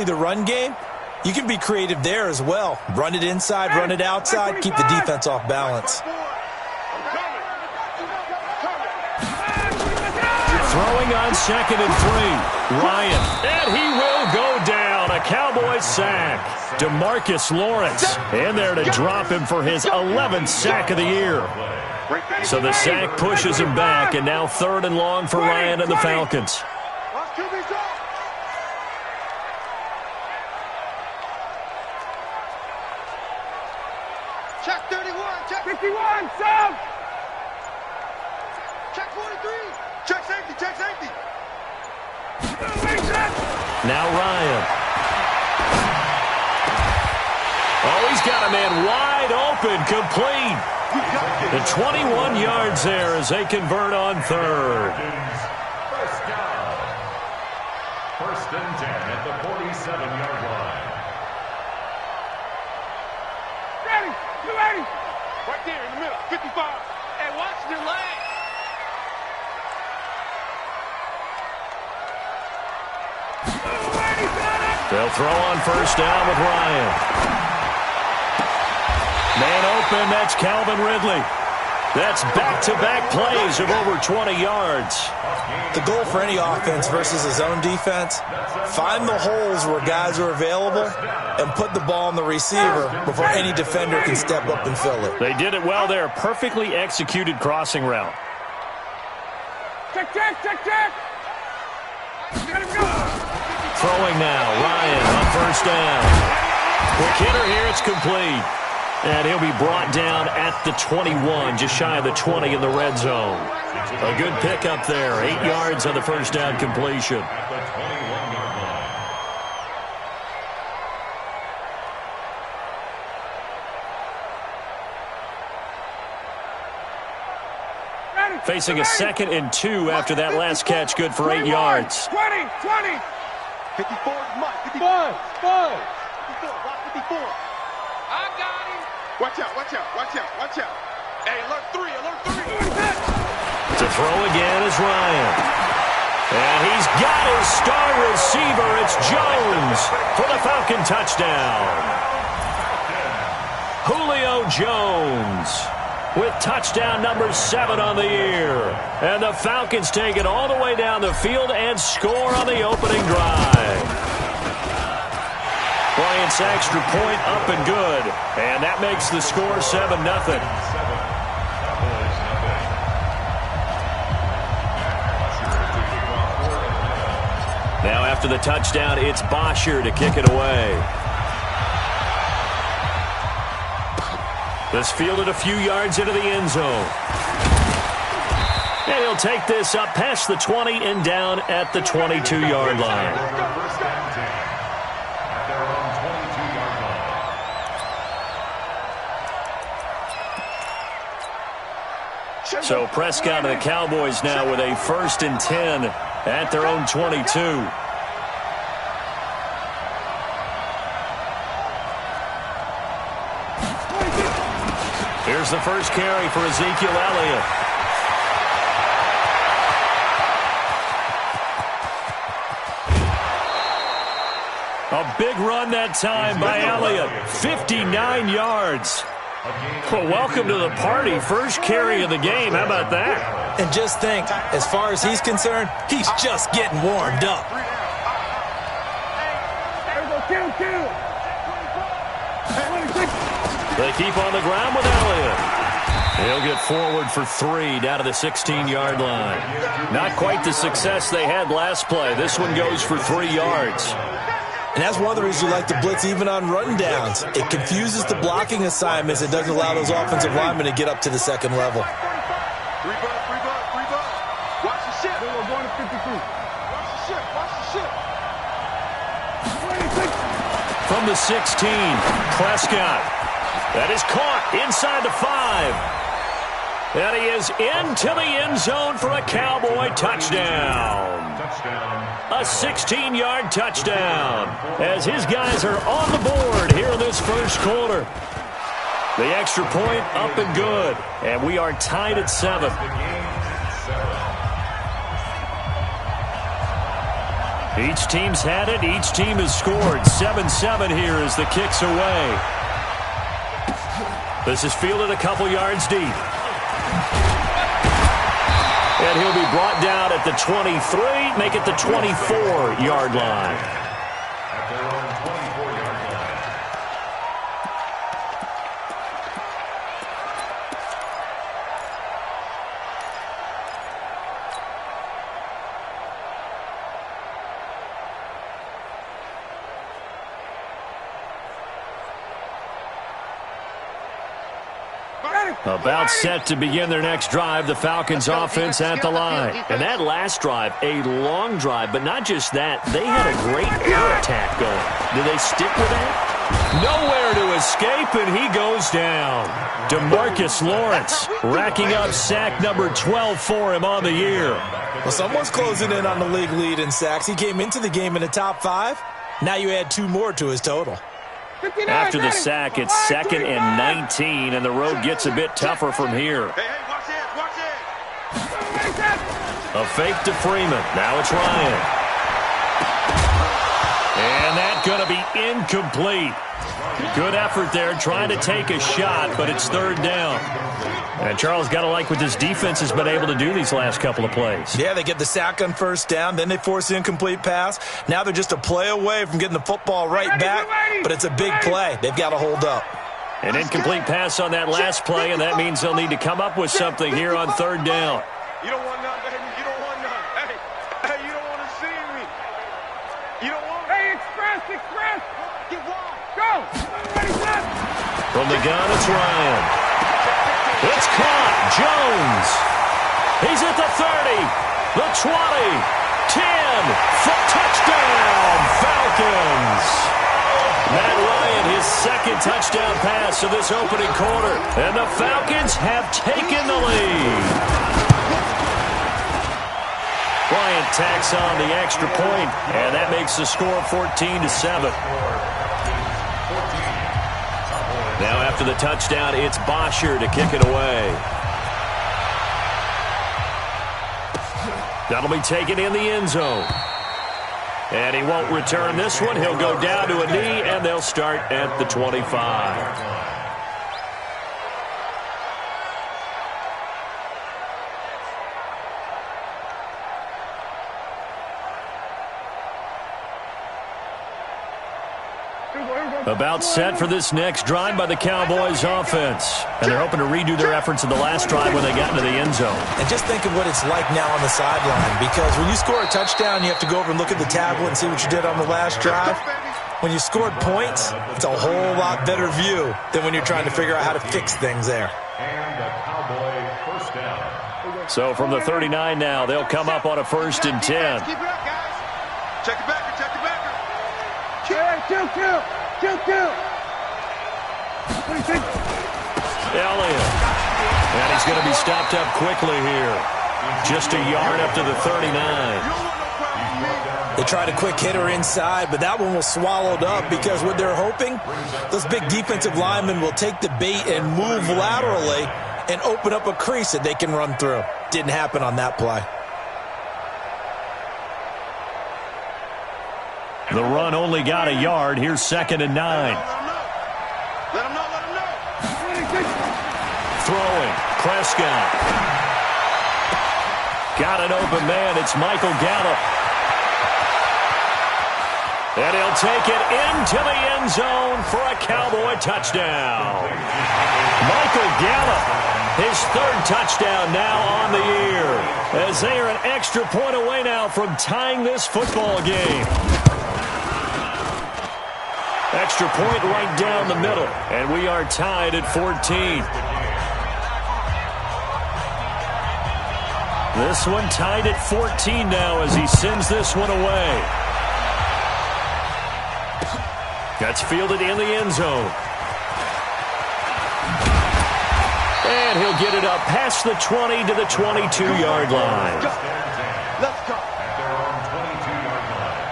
especially the run game, you can be creative there as well. Run it inside, run it outside, keep the defense off balance. Throwing on 2nd and 3. Ryan. And he will go down. A Cowboys sack. DeMarcus Lawrence in there to drop him for his 11th sack of the year. So the sack pushes him back, and now 3rd and long for Ryan and the Falcons. Check 31, check 51, Sam! Check 43, check safety, check safety! Now Ryan. Oh, he's got a man wide open, complete. The 21 yards there as they convert on 3rd. First down. 1st and 10 at the 47-yard line. Ready, you ready? Right there in the middle, 55. Hey, watch your leg. They'll throw on 1st down with Ryan. Man open, that's Calvin Ridley. That's back-to-back plays of over 20 yards. The goal for any offense versus a zone defense, find the holes where guys are available and put the ball on the receiver before any defender can step up and fill it. They did it well there. Perfectly executed crossing route. Check, check, check, check. Throwing now, Ryan on 1st down. Quick hitter here, it's complete. And he'll be brought down at the 21, just shy of the 20 in the red zone. A good pickup there, 8 yards on the 1st down completion. At the 21-yard line. Facing a 2nd and 2 after that last catch, good for 8 yards. 20, 20. 54 is Mike. 54. 54. 54. I got him. Watch out, watch out, watch out, watch out. Hey, alert 3, alert 3. To throw again is Ryan. And he's got his star receiver. It's Jones for the Falcon touchdown. Julio Jones with touchdown number 7 on the year. And the Falcons take it all the way down the field and score on the opening drive. Bryant's extra point up and good. And that makes the score 7-0. Now after the touchdown, it's Bosher to kick it away. This fielded a few yards into the end zone. And he'll take this up past the 20 and down at the 22-yard line. So Prescott and the Cowboys now with a 1st and 10 at their own 22. Here's the first carry for Ezekiel Elliott. A big run that time by Elliott. 59 yards. Well, welcome to the party. First carry of the game. How about that? And just think, as far as he's concerned, he's just getting warmed up. They keep on the ground with Elliott. He'll get forward for 3 down to the 16-yard line. Not quite the success they had last play. This one goes for 3 yards. And that's one of the reasons we like to blitz even on run downs. It confuses the blocking assignments. It doesn't allow those offensive linemen to get up to the second level. Watch the ship. We're going to 52. Watch the ship. Watch the ship. From the 16, Prescott. That is caught inside the 5. And he is into the end zone for a Cowboy touchdown. A 16-yard touchdown as his guys are on the board here in this first quarter. The extra point up and good, and we are tied at 7. Each team's had it. Each team has scored. 7-7 here as the kick's away. This is fielded a couple yards deep. And he'll be brought down at the 23, make it the 24-yard line. At their own 24-yard line. About set to begin their next drive, the Falcons offense at the line. And that last drive, a long drive, but not just that, they had a great air attack going. Do they stick with that? Nowhere to escape, and he goes down. DeMarcus Lawrence racking up sack number 12 for him on the year. Well, someone's closing in on the league lead in sacks. He came into the game in the top 5. Now you add 2 more to his total. After the sack, it's 2nd and 19, and the road gets a bit tougher from here. Hey, watch it, watch it. A fake to Freeman. Now it's Ryan. And that's going to be incomplete. Good effort there, trying to take a shot, but it's 3rd down. And Charles, got to like what this defense has been able to do these last couple of plays. Yeah, they get the sack on 1st down, then they force the incomplete pass. Now they're just a play away from getting the football right back, but it's a big play. They've got to hold up. An incomplete pass on that last play, and that means they'll need to come up with something here on 3rd down. You don't want none, baby. You don't want none. Hey, you don't want to see me. You don't want. Hey, express. Get wide. Go. From the gun, it's Ryan. It's caught. Jones. He's at the 30, the 20, 10, for touchdown, Falcons. Matt Ryan, his 2nd touchdown pass of this opening quarter. And the Falcons have taken the lead. Bryant tacks on the extra point, and that makes the score 14-7. Now after the touchdown, it's Bosher to kick it away. That'll be taken in the end zone. And he won't return this one. He'll go down to a knee, and they'll start at the 25. About set for this next drive by the Cowboys offense. And they're hoping to redo their efforts in the last drive when they got into the end zone. And just think of what it's like now on the sideline, because when you score a touchdown, you have to go over and look at the tablet and see what you did on the last drive. When you scored points, it's a whole lot better view than when you're trying to figure out how to fix things there. And a Cowboy 1st down. So from the 39 now, they'll come up on a 1st and 10. Keep it up, guys. Check it back. Kill. Elliott. And he's going to be stopped up quickly here. Just a yard up to the 39. They tried a quick hitter inside, but that one was swallowed up because what they're hoping, those big defensive linemen will take the bait and move laterally and open up a crease that they can run through. Didn't happen on that play. The run only got a yard. Here's 2nd and 9. Let him know. Throwing. Prescott. Got an open man. It's Michael Gallup. And he'll take it into the end zone for a Cowboy touchdown. Michael Gallup, his 3rd touchdown now on the year, as they are an extra point away now from tying this football game. Extra point right down the middle, and we are tied at 14. This one tied at 14 now as he sends this one away. That's fielded in the end zone. And he'll get it up past the 20 to the 22-yard line. Let's go. At their own 22-yard line.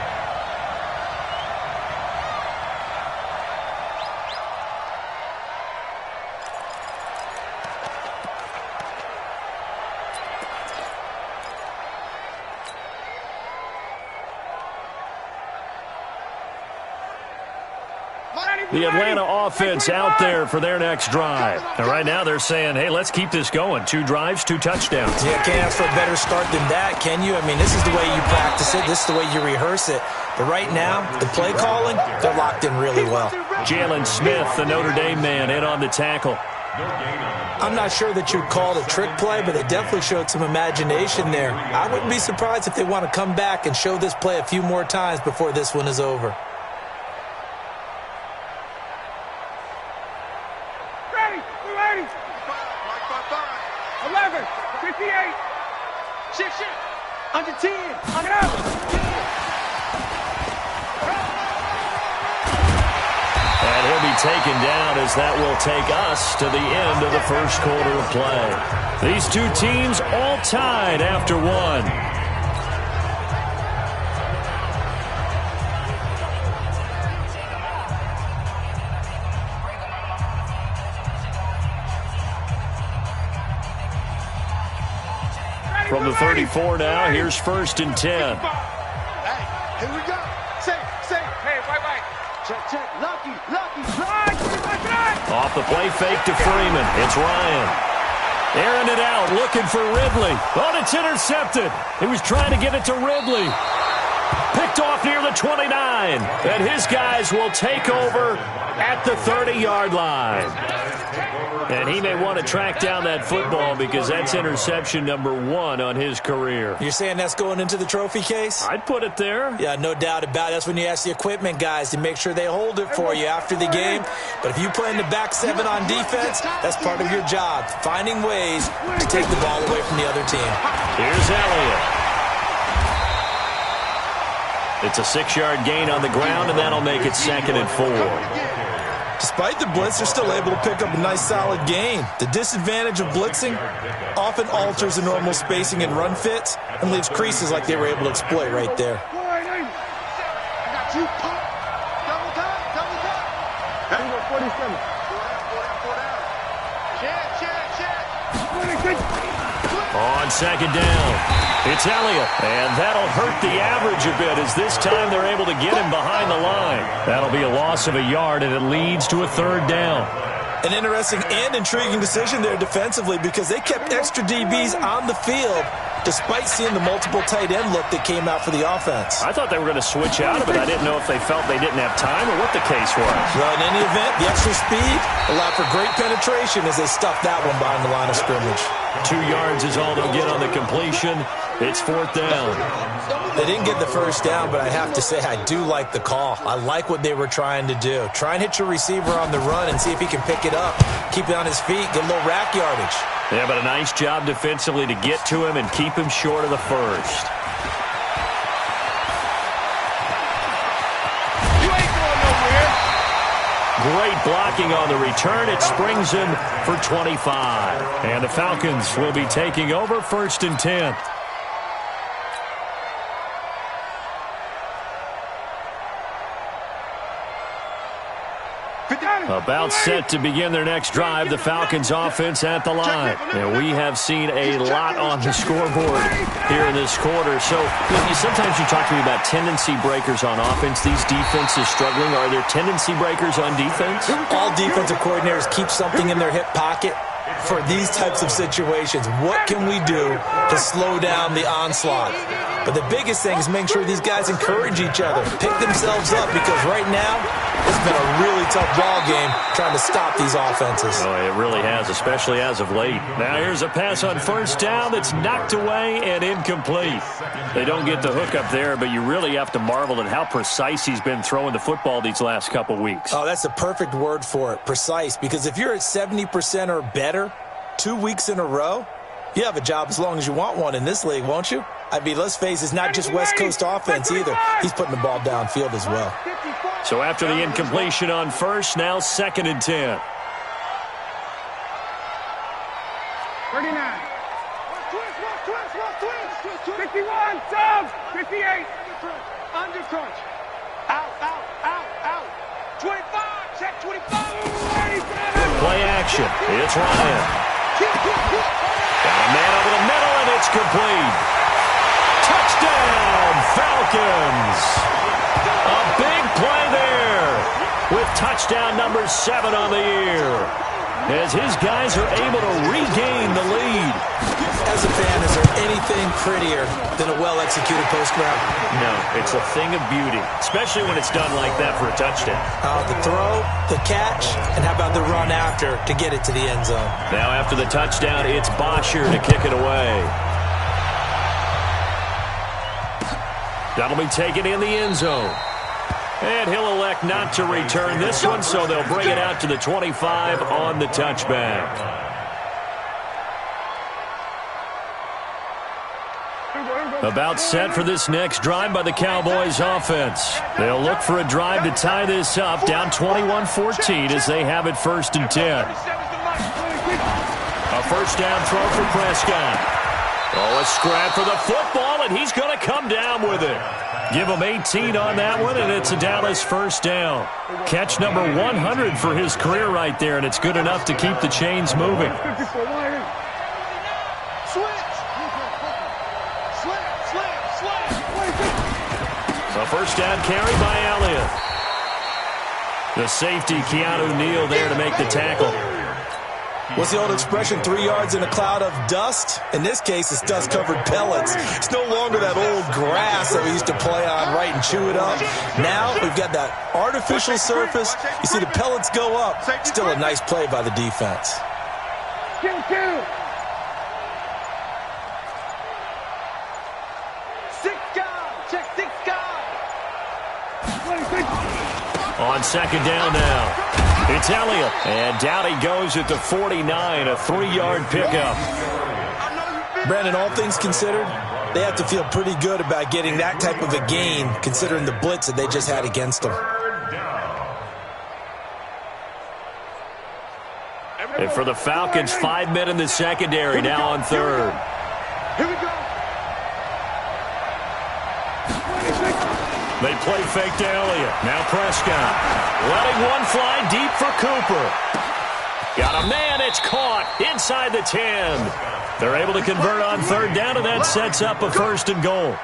The Atlanta offense out there for their next drive. And right now they're saying, hey, let's keep this going. 2 drives, 2 touchdowns. Yeah, can't ask for a better start than that, can you? I mean, this is the way you practice it. This is the way you rehearse it. But right now, the play calling, they're locked in really well. Jalen Smith, the Notre Dame man, in on the tackle. I'm not sure that you'd call it a trick play, but they definitely showed some imagination there. I wouldn't be surprised if they want to come back and show this play a few more times before this one is over. Ready. 11, 58. Shift. Under 10. Under out. And he'll be taken down as that will take us to the end of the first quarter of play. These two teams all tied after 1. From the 34 now, here's 1st and 10. Hey, here we go. Say. Hey, wait. Check. Lucky. Off the play fake to Freeman. It's Ryan. Airing it out, looking for Ridley. Oh, it's intercepted. He was trying to get it to Ridley. Picked off near the 29. And his guys will take over at the 30-yard line. And he may want to track down that football because that's interception number 1 on his career. You're saying that's going into the trophy case? I'd put it there. Yeah, no doubt about it. That's when you ask the equipment guys to make sure they hold it for you after the game. But if you play in the back 7 on defense, that's part of your job, finding ways to take the ball away from the other team. Here's Elliott. It's a 6-yard gain on the ground, and that'll make it 2nd and 4. Despite the blitz, they're still able to pick up a nice, solid gain. The disadvantage of blitzing often alters the normal spacing and run fits and leaves creases like they were able to exploit right there. On 2nd down, it's Elliott, and that'll hurt the average a bit as this time they're able to get him behind the line. That'll be a loss of a yard, and it leads to a 3rd down. An interesting and intriguing decision there defensively because they kept extra DBs on the field despite seeing the multiple tight end look that came out for the offense. I thought they were going to switch out of it. I didn't know if they felt they didn't have time or what the case was. Well, in any event, the extra speed allowed for great penetration as they stuffed that one behind the line of scrimmage. 2 yards is all they'll get on the completion. It's 4th down. They didn't get the 1st down, but I have to say I do like the call. I like what they were trying to do. Try and hit your receiver on the run and see if he can pick it up, keep it on his feet, get a little rack yardage. Yeah, but a nice job defensively to get to him and keep him short of the 1st. You ain't going nowhere. Great blocking on the return. It springs him for 25. And the Falcons will be taking over 1st and 10. About set to begin their next drive, the Falcons offense at the line. And we have seen a lot on the scoreboard here in this quarter. So sometimes you talk to me about tendency breakers on offense. These defenses struggling. Are there tendency breakers on defense? All defensive coordinators keep something in their hip pocket for these types of situations. What can we do to slow down the onslaught? But the biggest thing is making sure these guys encourage each other, pick themselves up, because right now it's been a really tough ball game trying to stop these offenses. Oh, it really has, especially as of late. Now here's a pass on 1st down that's knocked away and incomplete. They don't get the hook up there, but you really have to marvel at how precise he's been throwing the football these last couple weeks. Oh, that's the perfect word for it, precise, because if you're at 70% or better 2 weeks in a row, you have a job as long as you want one in this league, won't you? I mean, let's face it, it's not just West Coast offense either. He's putting the ball downfield as well. So after the incompletion on 1st, now 2nd and 10. 39. 51. Sub. 58. Under crunch. Out. 25. Check 25. Play action. It's Ryan. Got a man over the middle, and it's complete. Touchdown, Falcons. A big play there with touchdown number 7 on the year, as his guys are able to regain the lead. As a fan, is there anything prettier than a well-executed post route? No, it's a thing of beauty, especially when it's done like that for a touchdown. The throw, the catch, and how about the run after to get it to the end zone? Now after the touchdown, it's Bosher to kick it away. That'll be taken in the end zone. And he'll elect not to return this one, so they'll bring it out to the 25 on the touchback. About set for this next drive by the Cowboys offense. They'll look for a drive to tie this up, down 21-14 as they have it 1st and 10. A first down throw for Prescott. Oh, a scrap for the football, and he's going to come down with it. Give him 18 on that one, and it's a Dallas first down. Catch number 100 for his career right there, and it's good enough to keep the chains moving. A first down carry by Elliott. The safety, Keanu Neal, there to make the tackle. What's the old expression, 3 yards in a cloud of dust? In this case, it's dust-covered pellets. It's no longer that old grass that we used to play on, right, and chew it up. Now we've got that artificial surface. You see the pellets go up. Still a nice play by the defense. On second down now, it's Elliott. And down he goes at the 49, a 3-yard pickup. Brandon, all things considered, they have to feel pretty good about getting that type of a gain, considering the blitz that they just had against them. And for the Falcons, 5 men in the secondary, now on third. Here we go. They play fake to Elliott. Now Prescott. Letting one fly deep for Cooper. Got a man. It's caught inside the 10. They're able to convert on third down, and that sets up a 1st and goal.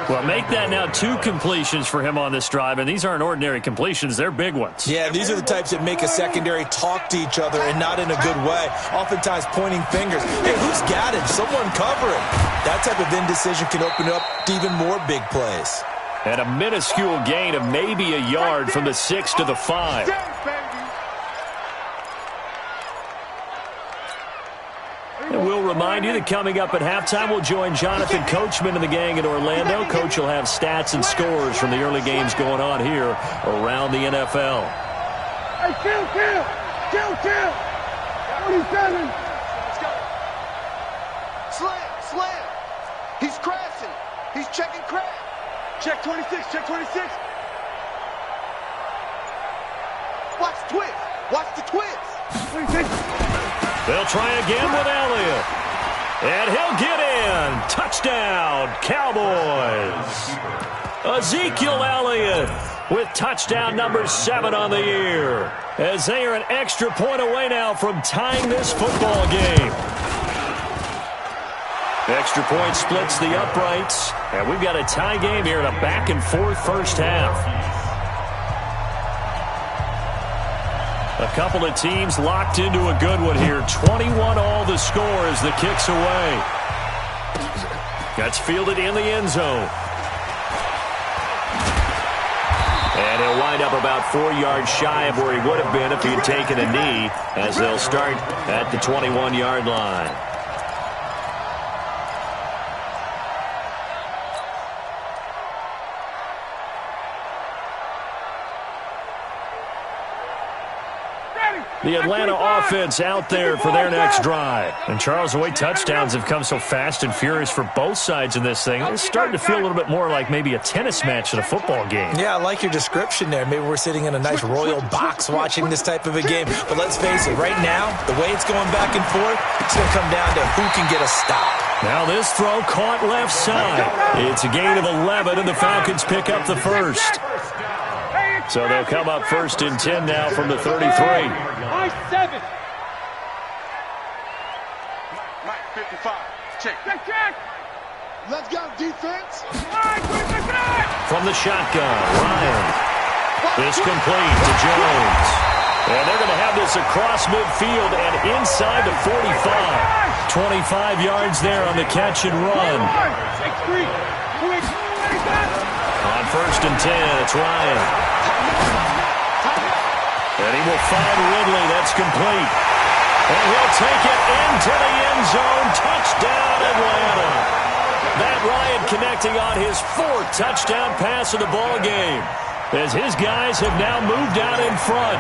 Well, make that now 2 completions for him on this drive, and these aren't ordinary completions. They're big ones. Yeah, these are the types that make a secondary talk to each other, and not in a good way. Oftentimes pointing fingers. Hey, who's got him? Someone cover him. That type of indecision can open up to even more big plays. And a minuscule gain of maybe a yard from the 6 to the 5. And we'll remind you that coming up at halftime, we'll join Jonathan Coachman and the gang in Orlando. Coach will have stats and scores from the early games going on here around the NFL. Hey, kill! 47. Let's go. Slam. He's crashing. He's checking crash. Check 26. Watch the twist. They'll try again with Elliott. And he'll get in. Touchdown, Cowboys. Ezekiel Elliott with touchdown number 7 on the year, as they are an extra point away now from tying this football game. Extra point splits the uprights, and we've got a tie game here in a back-and-forth first half. A couple of teams locked into a good one here. 21-all the score as the kick's away. That's fielded in the end zone. And he'll wind up about 4 yards shy of where he would have been if he had taken a knee, as they'll start at the 21-yard line. The Atlanta offense out there for their next drive. And, Charles, the way touchdowns have come so fast and furious for both sides in this thing, it's starting to feel a little bit more like maybe a tennis match than a football game. Yeah, I like your description there. Maybe we're sitting in a nice royal box watching this type of a game. But let's face it, right now, the way it's going back and forth, it's going to come down to who can get a stop. Now this throw caught left side. It's a gain of 11, and the Falcons pick up the first. So they'll come up 1st and 10 now from the 33. 7. Mike, 55. Check. Let's go, defense. From the shotgun, Ryan. This complete to Jones. And they're going to have this across midfield and inside the 45. 25 yards there on the catch and run. On 1st and 10, it's Ryan. And he will find Ridley. That's complete. And he'll take it into the end zone. Touchdown, Atlanta. Matt Ryan connecting on his 4th touchdown pass of the ball game, as his guys have now moved out in front.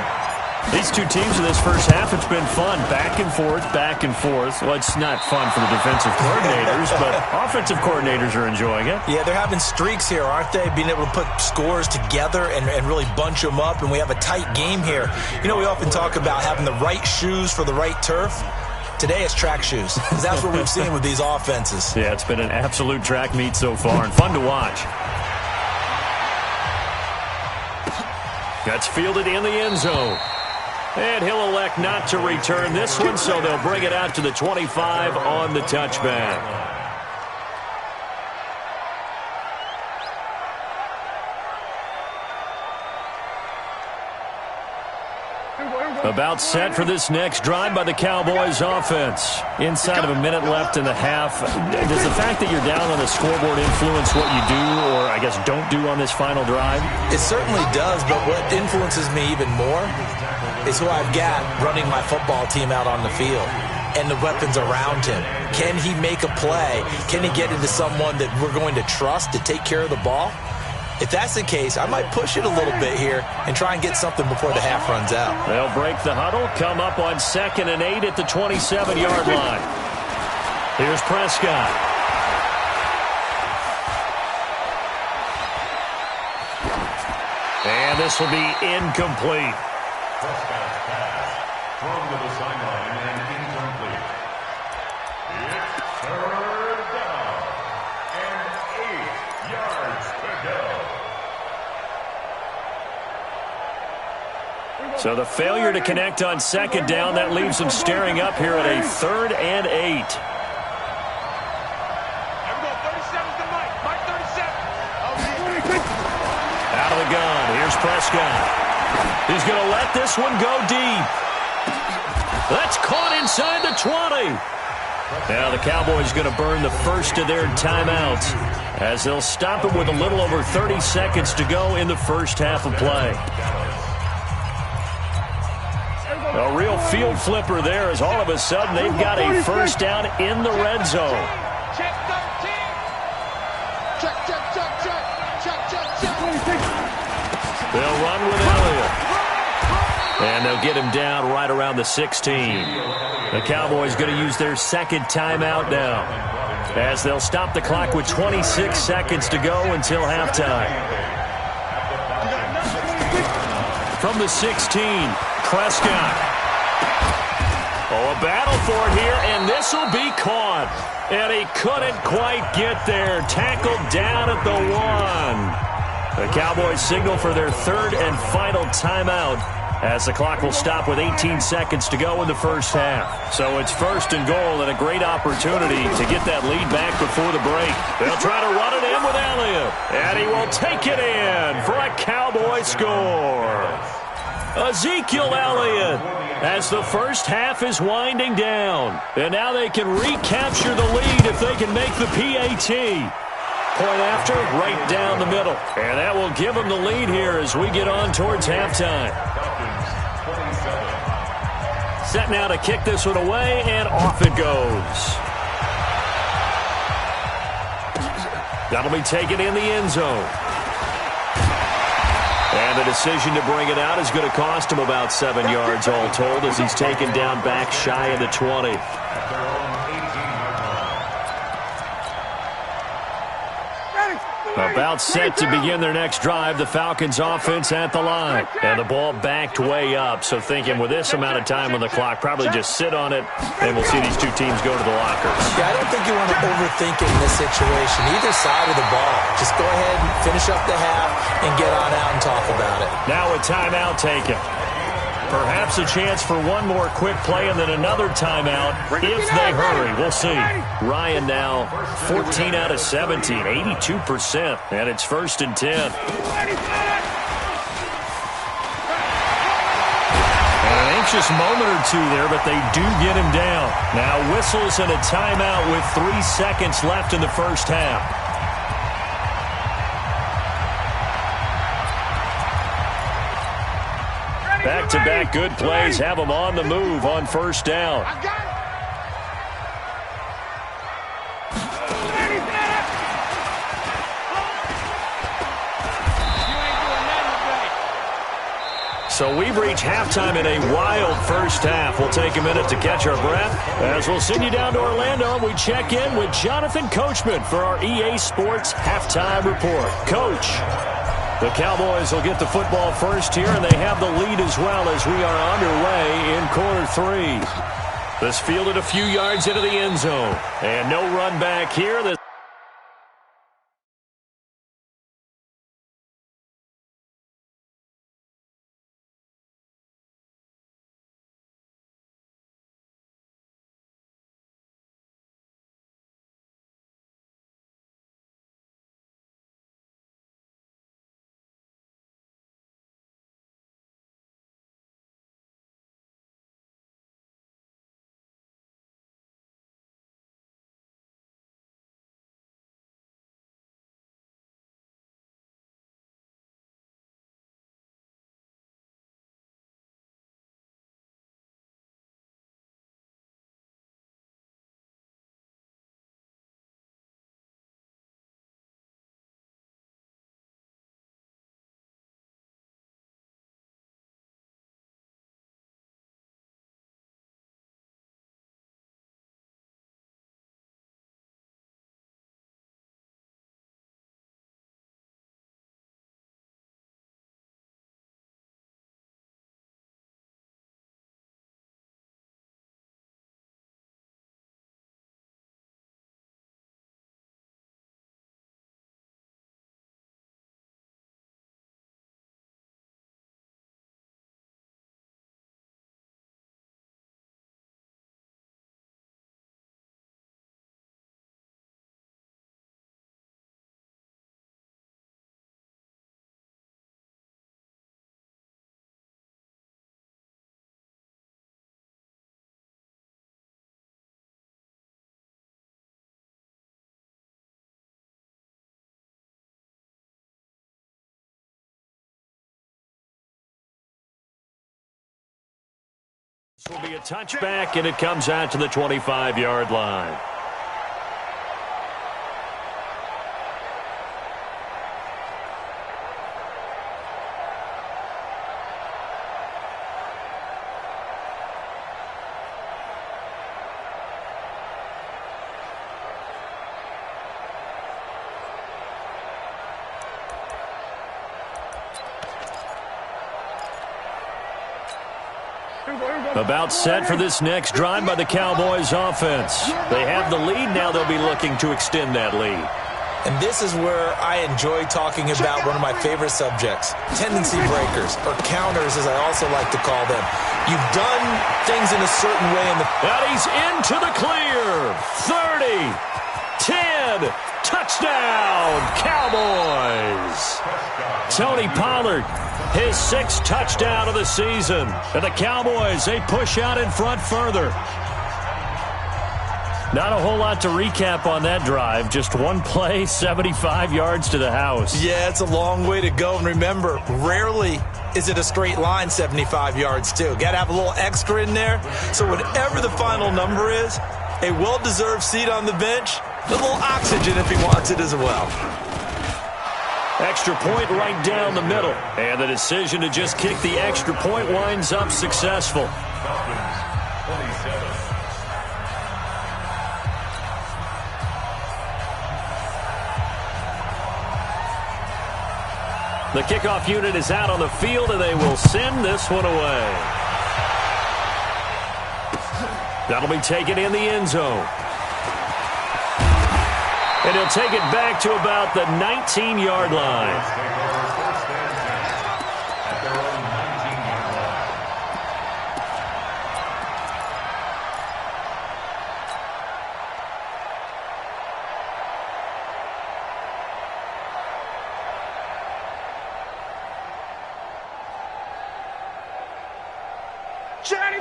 These two teams in this first half, it's been fun. Back and forth, back and forth. Well, it's not fun for the defensive coordinators, but offensive coordinators are enjoying it. Yeah, they're having streaks here, aren't they? Being able to put scores together and really bunch them up, and we have a tight game here. You know, we often talk about having the right shoes for the right turf. Today it's track shoes, because that's what we've seen with these offenses. Yeah, it's been an absolute track meet so far, and fun to watch. That's fielded in the end zone. And he'll elect not to return this one, so they'll bring it out to the 25 on the touchback. About set for this next drive by the Cowboys offense. Inside of a minute left in the half. Does the fact that you're down on the scoreboard influence what you do, or I guess don't do on this final drive? It certainly does, but what influences me even more is who I've got running my football team out on the field and the weapons around him. Can he make a play? Can he get into someone that we're going to trust to take care of the ball? If that's the case, I might push it a little bit here and try and get something before the half runs out. They'll break the huddle, come up on 2nd and 8 at the 27-yard line. Here's Prescott. And this will be incomplete. Prescott's pass thrown to the sideline and incomplete. It's 3rd down and 8 yards to go. So the failure to connect on 2nd down, that leaves them staring up here at a 3rd and 8. Out of the gun, here's Prescott. He's going to let this one go deep. That's caught inside the 20. Now the Cowboys going to burn the first of their timeouts, as they'll stop it with a little over 30 seconds to go in the first half of play. A real field flipper there, as all of a sudden they've got a first down in the red zone. Check 13. Check. They'll run with Elliott. And they'll get him down right around the 16. The Cowboys going to use their 2nd timeout now, as they'll stop the clock with 26 seconds to go until halftime. From the 16, Prescott. Oh, a battle for it here, and this will be caught. And he couldn't quite get there. Tackled down at the 1. The Cowboys signal for their 3rd and final timeout, as the clock will stop with 18 seconds to go in the first half. So it's 1st and goal, and a great opportunity to get that lead back before the break. They'll try to run it in with Elliott, and he will take it in for a Cowboy score. Ezekiel Elliott, as the first half is winding down. And now they can recapture the lead if they can make the PAT. Point after, right down the middle. And that will give them the lead here as we get on towards halftime. Set now to kick this one away, and off it goes. That'll be taken in the end zone. And the decision to bring it out is going to cost him about 7 yards all told, as he's taken down back shy of the 20. About set to begin their next drive, the Falcons offense at the line. And the ball backed way up, so thinking with this amount of time on the clock, probably just sit on it, and we'll see these two teams go to the lockers. Yeah, I don't think you want to overthink it in this situation. Either side of the ball. Just go ahead and finish up the half and get on out and talk about it. Now a timeout taken. Perhaps a chance for one more quick play and then another timeout if they hurry. We'll see. Ryan now 14 out of 17, 82%. And it's 1st and 10. anxious moment or two there, but they do get him down. Now whistles and a timeout with 3 seconds left in the first half. Back-to-back good plays have them on the move on first down. So we've reached halftime in a wild first half. We'll take a minute to catch our breath as we'll send you down to Orlando and we check in with Jonathan Coachman for our EA Sports Halftime Report. Coach, the Cowboys will get the football first here, and they have the lead as well as we are underway in quarter three. This fielded a few yards into the end zone, and no run back here. This will be a touchback, and it comes out to the 25-yard line. About set for this next drive by the Cowboys offense. They have the lead. Now they'll be looking to extend that lead. And this is where I enjoy talking about one of my favorite subjects, tendency breakers, or counters as I also like to call them. You've done things in a certain way in the... And he's into the clear. 30, 10, touchdown, Cowboys. Tony Pollard, his 6th touchdown of the season. And the Cowboys, they push out in front further. Not a whole lot to recap on that drive. Just one play, 75 yards to the house. Yeah, it's a long way to go. And remember, rarely is it a straight line 75 yards, too. Got to have a little extra in there. So whatever the final number is, a well-deserved seat on the bench, a little oxygen if he wants it as well. Extra point right down the middle. And the decision to just kick the extra point winds up successful. The kickoff unit is out on the field, and they will send this one away. That'll be taken in the end zone. And he'll take it back to about the 19-yard line.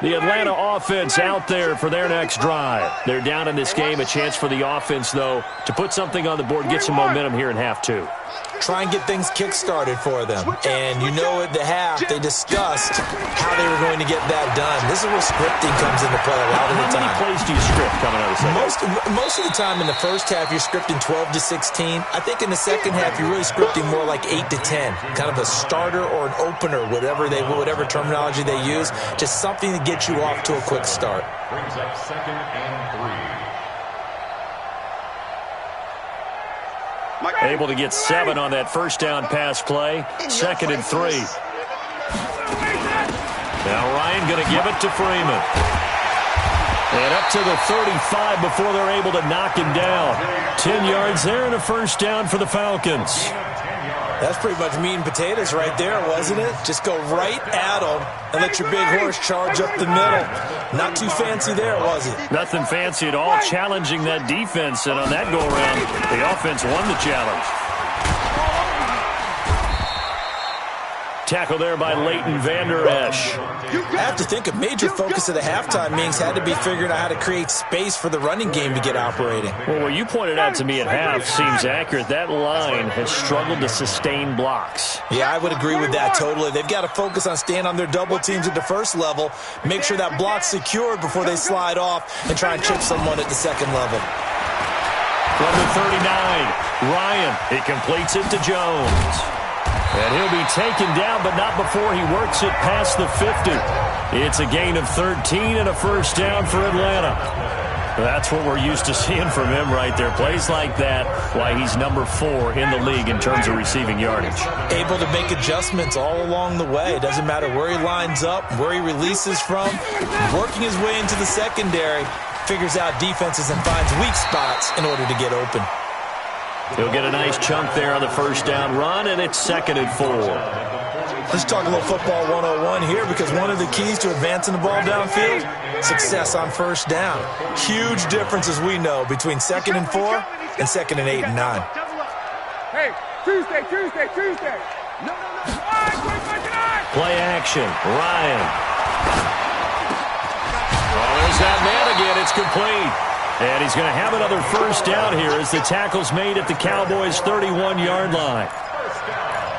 The Atlanta offense out there for their next drive. They're down in this game. A chance for the offense, though, to put something on the board, get some momentum here in half two. Try and get things kick-started for them. And you know at the half, they discussed how they were going to get that done. This is where scripting comes into play a lot of the time. How many plays do you script coming out of the second? Most of the time in the first half, you're scripting 12 to 16. I think in the second half, you're really scripting more like 8 to 10. Kind of a starter or an opener, whatever terminology they use. Just something to get you off to a quick start. Brings up 2nd and 3. Able to get 7 on that first down pass play. 2nd and 3. Now Ryan going to give it to Freeman. And up to the 35 before they're able to knock him down. 10 yards there and a first down for the Falcons. That's pretty much meat and potatoes right there, wasn't it? Just go right at them and let your big horse charge up the middle. Not too fancy there, was it? Nothing fancy at all, challenging that defense. And on that go-around, the offense won the challenge. Tackle there by Leighton Vander Esch. I have to think a major focus of the halftime meetings had to be figuring out how to create space for the running game to get operating. Well, what you pointed out to me at half seems accurate. That line has struggled to sustain blocks. Yeah, I would agree with that totally. They've got to focus on staying on their double teams at the first level, make sure that block's secured before they slide off and try and chip someone at the second level. From the 39, Ryan, he completes it to Jones. And he'll be taken down, but not before he works it past the 50. It's a gain of 13 and a first down for Atlanta. That's what we're used to seeing from him right there. Plays like that, why he's number 4 in the league in terms of receiving yardage. Able to make adjustments all along the way. It doesn't matter where he lines up, where he releases from. Working his way into the secondary, figures out defenses and finds weak spots in order to get open. He'll get a nice chunk there on the first down run, and it's 2nd and 4. Let's talk a little football 101 here, because one of the keys to advancing the ball downfield, success on first down. Huge difference, as we know, between 2nd and 4 and 2nd and 8 and 9. Hey, Tuesday. Play action, Ryan. Well, there's that man again. It's complete. And he's going to have another first down here as the tackle's made at the Cowboys' 31-yard line.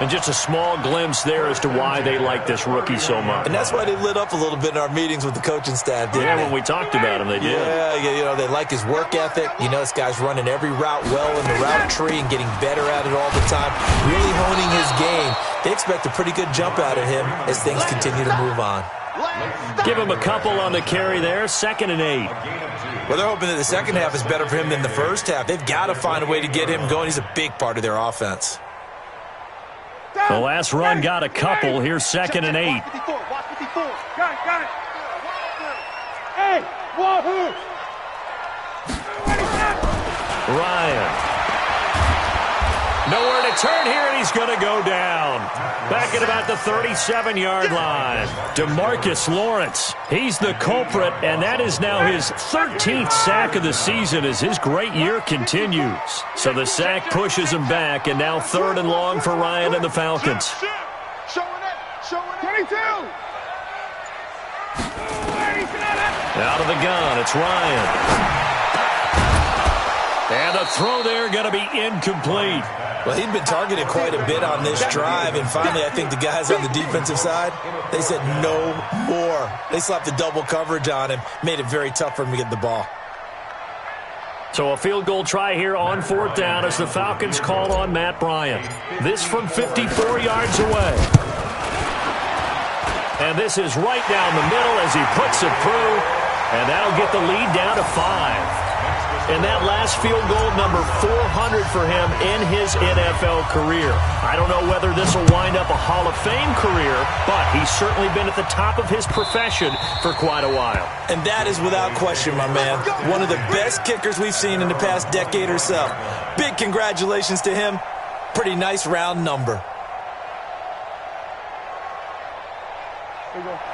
And just a small glimpse there as to why they like this rookie so much. And that's why they lit up a little bit in our meetings with the coaching staff, didn't they? When we talked about him, they did. Yeah, they like his work ethic. You know, this guy's running every route well in the route tree and getting better at it all the time, really honing his game. They expect a pretty good jump out of him as things continue to move on. Give him a couple on the carry there, 2nd and 8. Well, they're hoping that the second half is better for him than the first half. They've got to find a way to get him going. He's a big part of their offense. The last run got a couple. Here's 2nd and 8. Got it. Hey, wahoo! Ryan. Nowhere to turn here, and he's going to go down. Back at about the 37-yard line. DeMarcus Lawrence, he's the culprit, and that is now his 13th sack of the season as his great year continues. So the sack pushes him back, and now 3rd and long for Ryan and the Falcons. 22! Out of the gun, it's Ryan. And the throw there going to be incomplete. Well, he'd been targeted quite a bit on this drive, and finally I think the guys on the defensive side, they said no more. They slapped the double coverage on him, made it very tough for him to get the ball. So a field goal try here on 4th down as the Falcons call on Matt Bryant. This from 54 yards away. And this is right down the middle as he puts it through, and that'll get the lead down to 5. And that last field goal, number 400 for him in his NFL career. I don't know whether this will wind up a Hall of Fame career, but he's certainly been at the top of his profession for quite a while. And that is without question, my man. One of the best kickers we've seen in the past decade or so. Big congratulations to him. Pretty nice round number.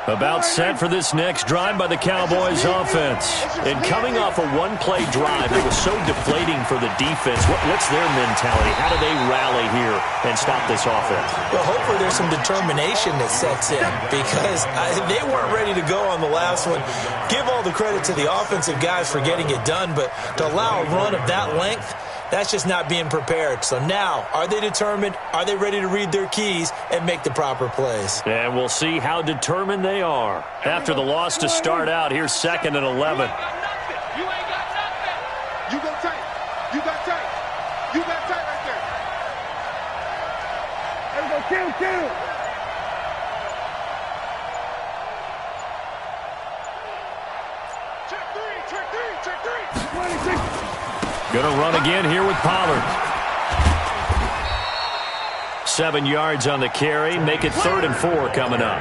About set for this next drive by the Cowboys offense. And coming off a one-play drive, it was so deflating for the defense. What's their mentality? How do they rally here and stop this offense? Well, hopefully there's some determination that sets in because they weren't ready to go on the last one. Give all the credit to the offensive guys for getting it done, but to allow a run of that length, that's just not being prepared. So now, are they determined? Are they ready to read their keys and make the proper plays? And we'll see how determined they are. After the loss to start out, here's 2nd and 11. You ain't got nothing. You go tight. You got tight. You got tight right there. There we go. Kill. Check three. 26. Going to run again here with Pollard. 7 yards on the carry. Make it 3rd and 4 coming up.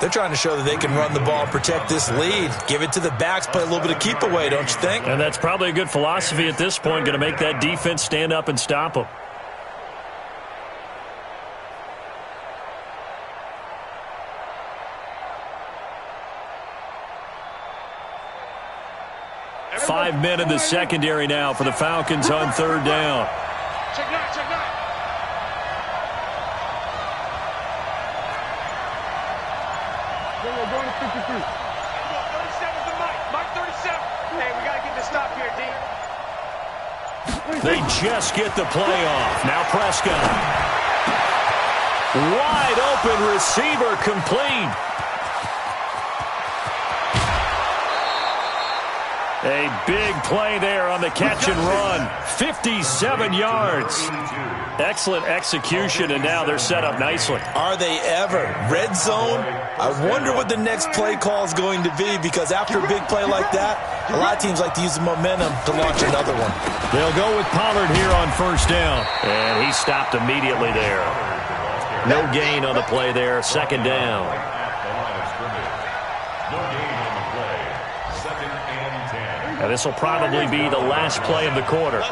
They're trying to show that they can run the ball, protect this lead. Give it to the backs, play a little bit of keep away, don't you think? And that's probably a good philosophy at this point. Going to make that defense stand up and stop them. Five men in the secondary now for the Falcons on 3rd down. Check nine. We're going to 53. 37's the Mike 37. Hey, we got to get the stop here, D. They just get the play off. Now Prescott. Wide open receiver complete. A big play there on the catch and run. 57 yards. Excellent execution, and now they're set up nicely. Are they ever? Red zone? I wonder what the next play call is going to be because after a big play like that, a lot of teams like to use the momentum to launch another one. They'll go with Pollard here on 1st down. And he stopped immediately there. No gain on the play there. 2nd down. And this will probably be the last play of the quarter.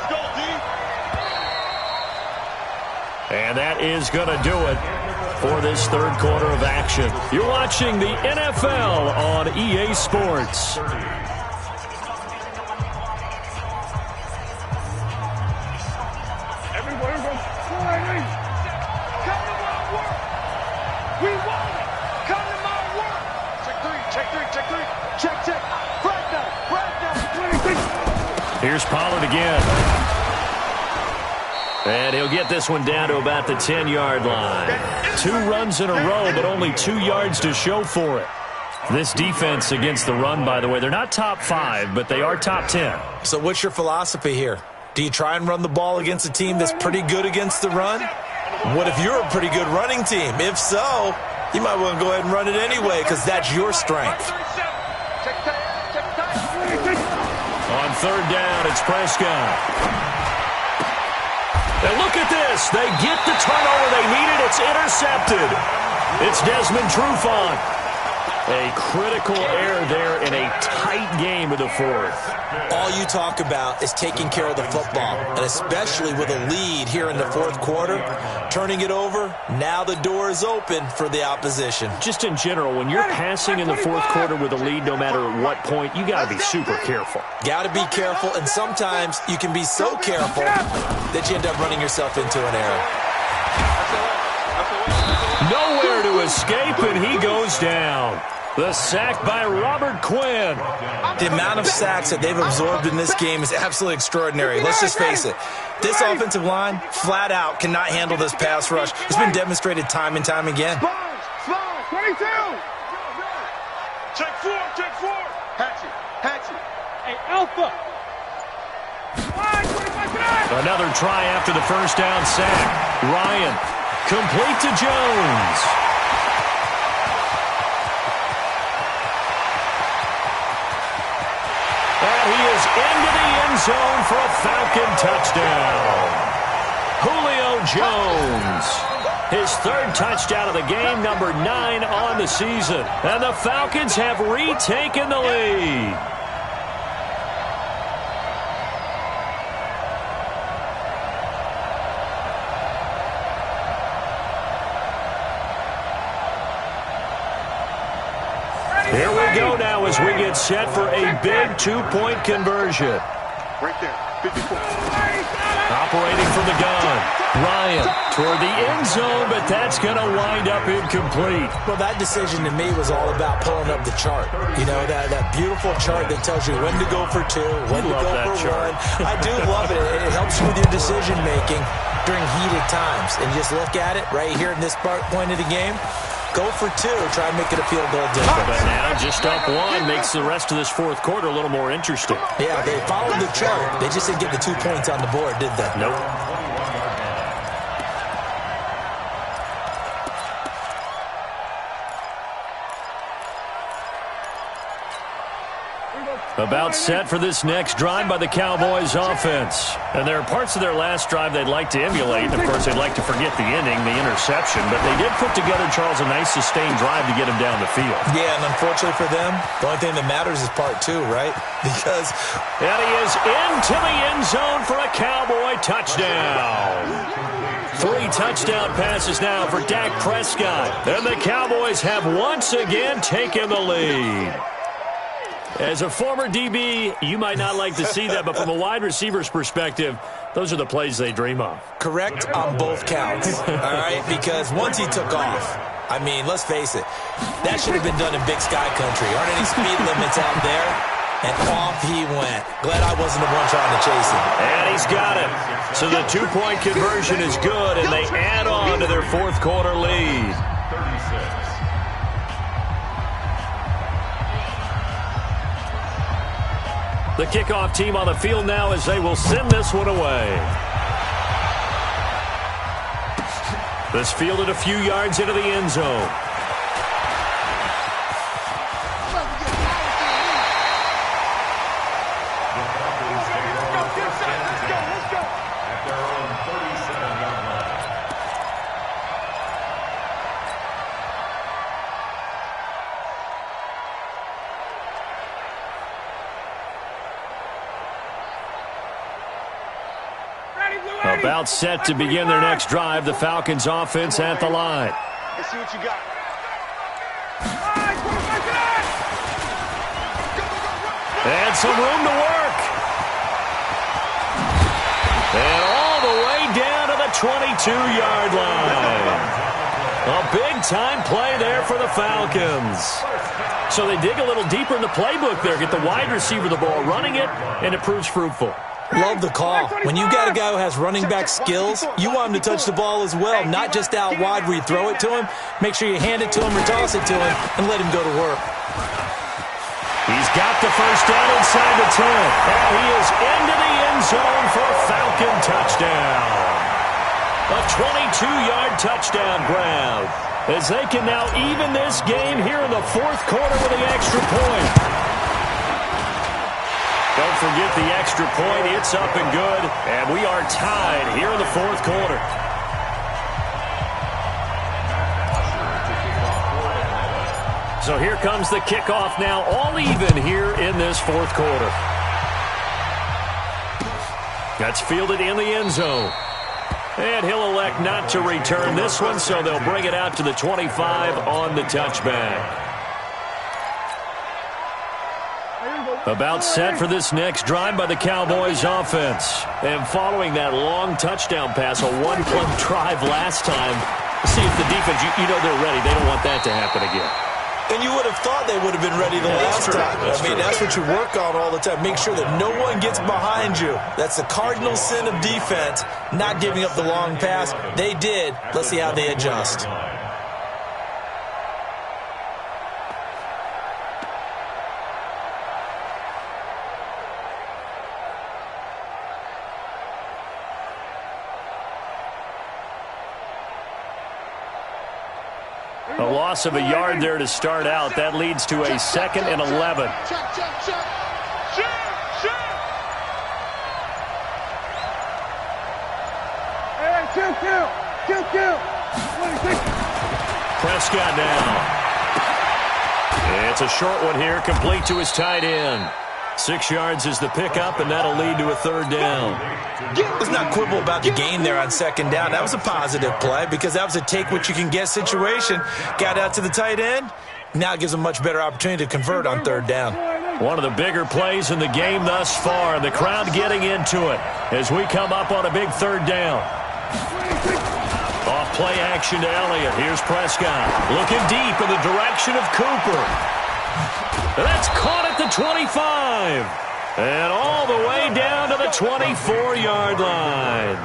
And that is going to do it for this 3rd quarter of action. You're watching the NFL on EA Sports. Everyone, come to my work. We want it. Come to my work. Check three. Check. Here's Pollard again. And he'll get this one down to about the 10-yard line. 2 runs in a row, but only 2 yards to show for it. This defense against the run, by the way, they're not top 5, but they are top 10. So what's your philosophy here? Do you try and run the ball against a team that's pretty good against the run? What if you're a pretty good running team? If so, you might want to go ahead and run it anyway because that's your strength. On 3rd down, it's Prescott. And look at this. They get the turnover they needed. It's intercepted. It's Desmond Trufant. A critical error there in a tight game of the 4th. All you talk about is taking care of the football, and especially with a lead here in the 4th quarter, turning it over, now the door is open for the opposition. Just in general, when you're passing in the 4th quarter with a lead, no matter what point, you got to be super careful. Got to be careful, and sometimes you can be so careful that you end up running yourself into an error. Nowhere to escape, and he goes down. The sack by Robert Quinn. The amount of sacks that they've absorbed in this game is absolutely extraordinary. Let's just face it. This offensive line, flat out, cannot handle this pass rush. It's been demonstrated time and time again. Spine, 22. Check four. Hatchet. Hey, Alpha. Another try after the 1st down sack. Ryan, complete to Jones. And he is into the end zone for a Falcon touchdown. Julio Jones, his 3rd touchdown of the game, number 9 on the season. And the Falcons have retaken the lead. Here we go now as we get set for a big two-point conversion. Right there, 54. Operating from the gun. Ryan toward the end zone, but that's going to wind up incomplete. Well, that decision to me was all about pulling up the chart. You know, that beautiful chart that tells you when to go for two, when to go for one. I do love it. It helps you with your decision-making during heated times. And just look at it right here in this point of the game. Go for two, try and make it a field goal difference. But now just up one makes the rest of this fourth quarter a little more interesting. Yeah, they followed the chart. They just didn't get the 2 points on the board, did they? Nope. About set for this next drive by the Cowboys offense. And there are parts of their last drive they'd like to emulate. And, of course, they'd like to forget the inning, the interception. But they did put together, Charles, a nice sustained drive to get him down the field. Yeah, and unfortunately for them, the only thing that matters is part two, right? Because... And he is into the end zone for a Cowboy touchdown. 3 touchdown passes now for Dak Prescott. And the Cowboys have once again taken the lead. As a former DB, you might not like to see that, but from a wide receiver's perspective, those are the plays they dream of. Correct on both counts, all right? Because once he took off, I mean, let's face it, that should have been done in Big Sky Country. Aren't any speed limits out there? And off he went. Glad I wasn't the one trying to chase him. And he's got it. So the 2-point conversion is good, and they add on to their fourth quarter lead. 36. The kickoff team on the field now as they will send this one away. This fielded a few yards into the end zone. About set to begin their next drive, the Falcons offense at the line. Let's see what you got. And some room to work. And all the way down to the 22-yard line. A big-time play there for the Falcons. So they dig a little deeper in the playbook there, get the wide receiver the ball, running it, and it proves fruitful. Love the call. When you got a guy who has running back skills, you want him to touch the ball as well, not just out wide where you throw it to him. Make sure you hand it to him or toss it to him and let him go to work. He's got the first down inside the 10. And he is into the end zone for a Falcon touchdown. A 22-yard touchdown grab. As they can now even this game here in the fourth quarter with the extra point. Don't forget the extra point. It's up and good. And we are tied here in the fourth quarter. So here comes the kickoff now, all even here in this fourth quarter. That's fielded in the end zone. And he'll elect not to return this one, so they'll bring it out to the 25 on the touchback. About set for this next drive by the Cowboys offense. And following that long touchdown pass, a one-play drive last time, see if the defense, you know they're ready. They don't want that to happen again. And you would have thought they would have been ready the last time. I mean, that's what you work on all the time. Make sure that no one gets behind you. That's the cardinal sin of defense, not giving up the long pass. They did. Let's see how they adjust. A loss of a yard there to start out. That leads to a 2nd and 11. Prescott now. It's a short one here, complete to his tight end. 6 yards is the pickup, and that'll lead to a 3rd down. Let's not quibble about the gain there on 2nd down. That was a positive play because that was a take-what-you-can-get situation. Got out to the tight end, Now it gives them much better opportunity to convert on third down. One of the bigger plays in the game thus far, and the crowd getting into it as we come up on a big third down. Off play action to Elliott. Here's Prescott looking deep in the direction of Cooper. That's caught at the 25. And all the way down to the 24-yard line.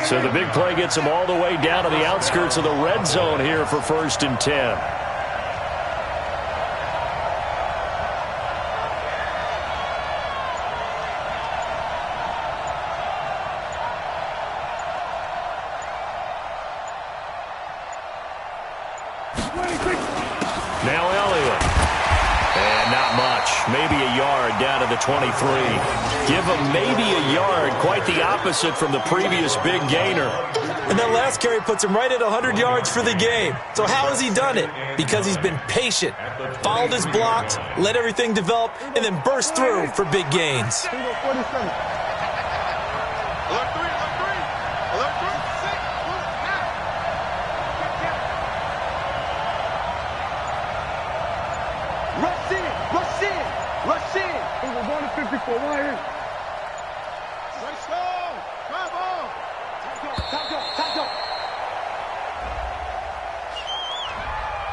So the big play gets them all the way down to the outskirts of the red zone here for 1st and 10. Now Elliott. And not much. Maybe a yard down to the 23. Give him maybe a yard. Quite the opposite from the previous big gainer. And that last carry puts him right at 100 yards for the game. So how has he done it? Because he's been patient, followed his blocks, let everything develop, and then burst through for big gains.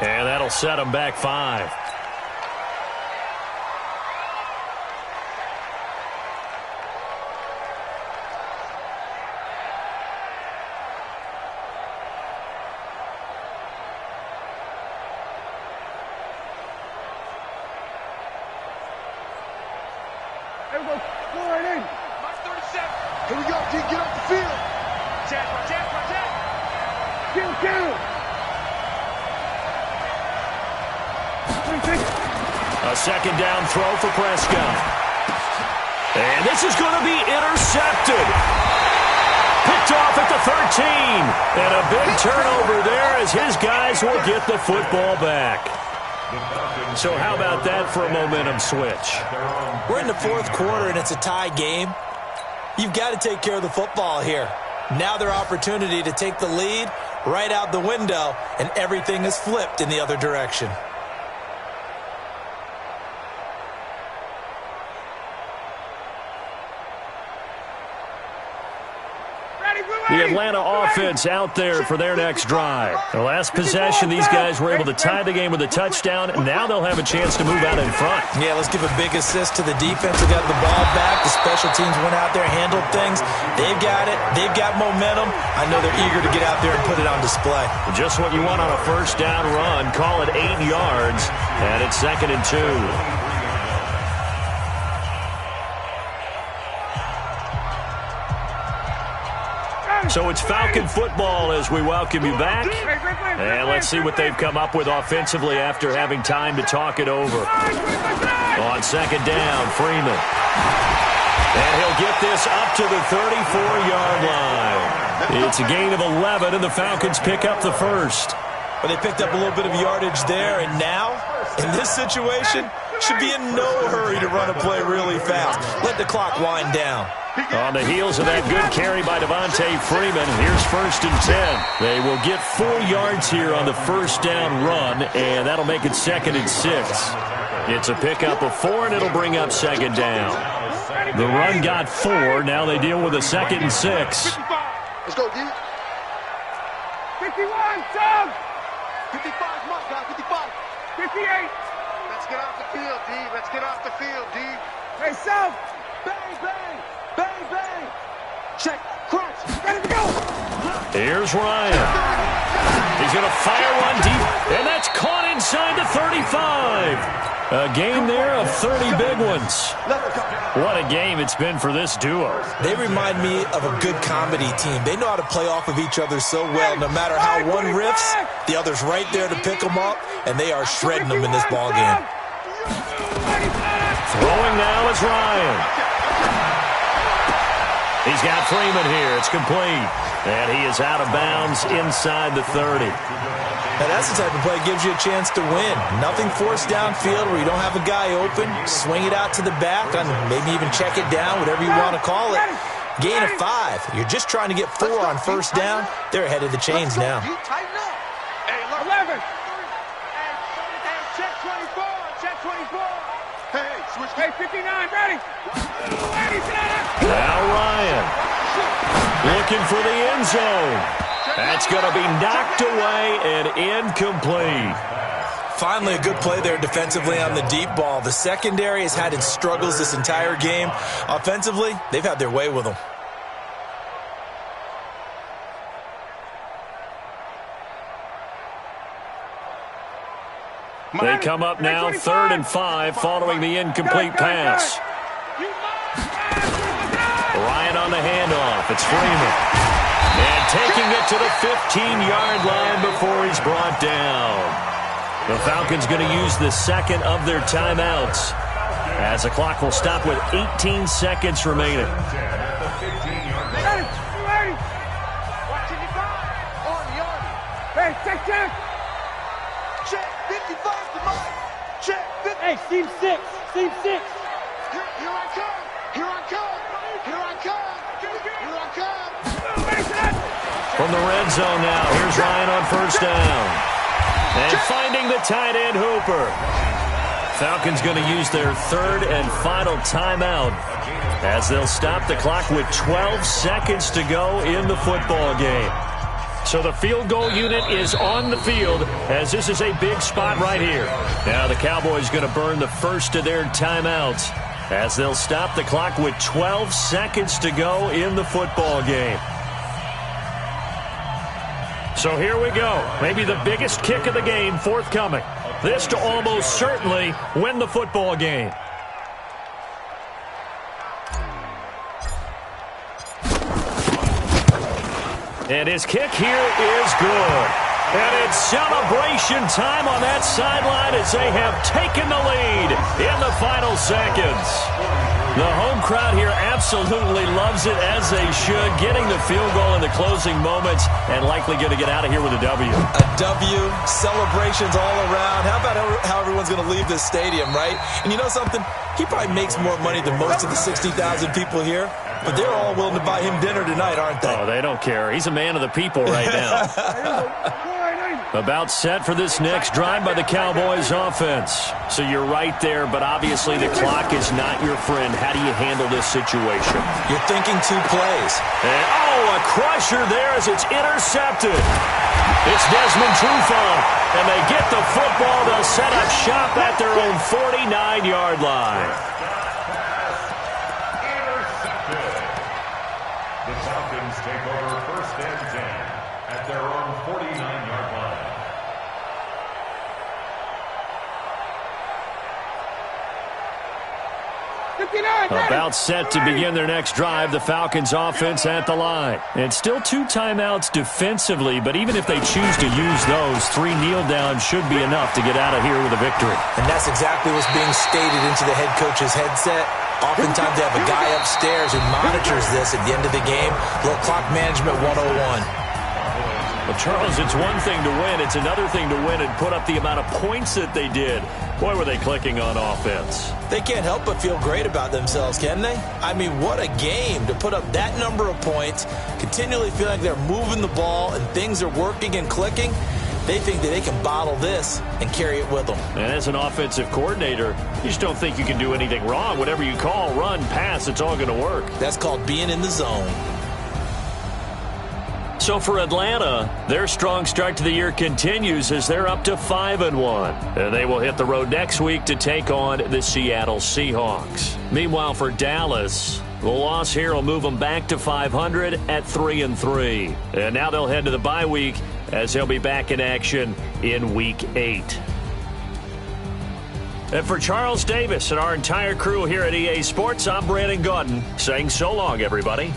And that'll set him back 5. Here we go, D. Get off the field. Protect. Kill. A second down throw for Prescott. And this is going to be intercepted. Picked off at the 13. And a big turnover there as his guys will get the football back. So how about that for a momentum switch? We're in the 4th quarter and it's a tie game. You've got to take care of the football here. Now their opportunity to take the lead right out the window, and everything is flipped in the other direction. The Atlanta offense out there for their next drive. The last possession, these guys were able to tie the game with a touchdown, and now they'll have a chance to move out in front. Yeah, let's give a big assist to the defense who got the ball back. The special teams went out there, handled things. They've got it. They've got momentum. I know they're eager to get out there and put it on display. Just what you want on a first down run. Call it 8 yards, and it's 2nd and 2. So it's Falcon football as we welcome you back. And let's see what they've come up with offensively after having time to talk it over. On 2nd down, Freeman. And he'll get this up to the 34-yard line. It's a gain of 11, and the Falcons pick up the first. Well, they picked up a little bit of yardage there, and now, in this situation, should be in no hurry to run a play really fast. Let the clock wind down. On the heels of that good carry by Devontae Freeman, here's 1st and 10. They will get 4 yards here on the first down run, and that'll make it 2nd and 6. It's a pickup of 4, and it'll bring up 2nd down. The run got 4. Now they deal with a 2nd and 6. Let's go, D. 51, Tom. 55, mark, guys, 55. 58. Let's get off the field, D. Let's get off the field, D. Hey, South. Bang, bang. Bang, bang. Check. Crunch. Ready to go. Here's Ryan. He's going to fire one deep, and that's caught inside the 35. A game there of 30 big ones. What a game it's been for this duo. They remind me of a good comedy team. They know how to play off of each other so well. No matter how one riffs, the other's right there to pick them up, and they are shredding them in this ballgame. Throwing now is Ryan. He's got Freeman here. It's complete. And he is out of bounds inside the 30. Now that's the type of play that gives you a chance to win. Nothing forced downfield where you don't have a guy open. Swing it out to the back, and maybe even check it down, whatever you want to call it. Gain of 5. You're just trying to get 4 on first down. They're ahead of the chains now. 11. Check 24. Hey, switch. Hey, 59, ready. Now Ryan looking for the end zone. That's going to be knocked away and incomplete. Finally, a good play there defensively on the deep ball. The secondary has had its struggles this entire game. Offensively, they've had their way with them. They come up now 3rd and 5 following the incomplete pass. Ryan on the handoff. It's Freeman. And taking it to the 15-yard line before he's brought down. The Falcons going to use the second of their timeouts as the clock will stop with 18 seconds remaining. Hey, check. Check, 55 to Mike. Check, 50. Hey, seam 6. Here I come. From the red zone now, here's Ryan on first down. And finding the tight end Hooper. Falcons going to use their third and final timeout as they'll stop the clock with 12 seconds to go in the football game. So the field goal unit is on the field as this is a big spot right here. Now the Cowboys going to burn the first of their timeouts as they'll stop the clock with 12 seconds to go in the football game. So here we go. Maybe the biggest kick of the game forthcoming. This to almost certainly win the football game. And his kick here is good. And it's celebration time on that sideline as they have taken the lead in the final seconds. The home crowd here absolutely loves it, as they should, getting the field goal in the closing moments and likely going to get out of here with a W. A W, celebrations all around. How about how everyone's going to leave this stadium, right? And you know something? He probably makes more money than most of the 60,000 people here, but they're all willing to buy him dinner tonight, aren't they? Oh, they don't care. He's a man of the people right now. About set for this next drive by the Cowboys offense. So you're right there, but obviously the clock is not your friend. How do you handle this situation? You're thinking 2 plays. And, a crusher there as it's intercepted. It's Desmond Trufant, and they get the football. They'll set up shop at their own 49-yard line. Intercepted. The Falcons take over 1st and 10 at their own 49-yard line. About set to begin their next drive, the Falcons offense at the line. And still 2 timeouts defensively, but even if they choose to use those, 3 kneel downs should be enough to get out of here with a victory. And that's exactly what's being stated into the head coach's headset. Oftentimes they have a guy upstairs who monitors this at the end of the game. Little clock management 101. Well, Charles, it's one thing to win. It's another thing to win and put up the amount of points that they did. Boy, were they clicking on offense. They can't help but feel great about themselves, can they? I mean, what a game to put up that number of points, continually feel like they're moving the ball and things are working and clicking. They think that they can bottle this and carry it with them. And as an offensive coordinator, you just don't think you can do anything wrong. Whatever you call, run, pass, it's all going to work. That's called being in the zone. So for Atlanta, their strong start to the year continues as they're up to 5-1. And they will hit the road next week to take on the Seattle Seahawks. Meanwhile, for Dallas, the loss here will move them back to 500 at 3-3. And now they'll head to the bye week as they'll be back in action in Week 8. And for Charles Davis and our entire crew here at EA Sports, I'm Brandon Gaudin saying so long, everybody.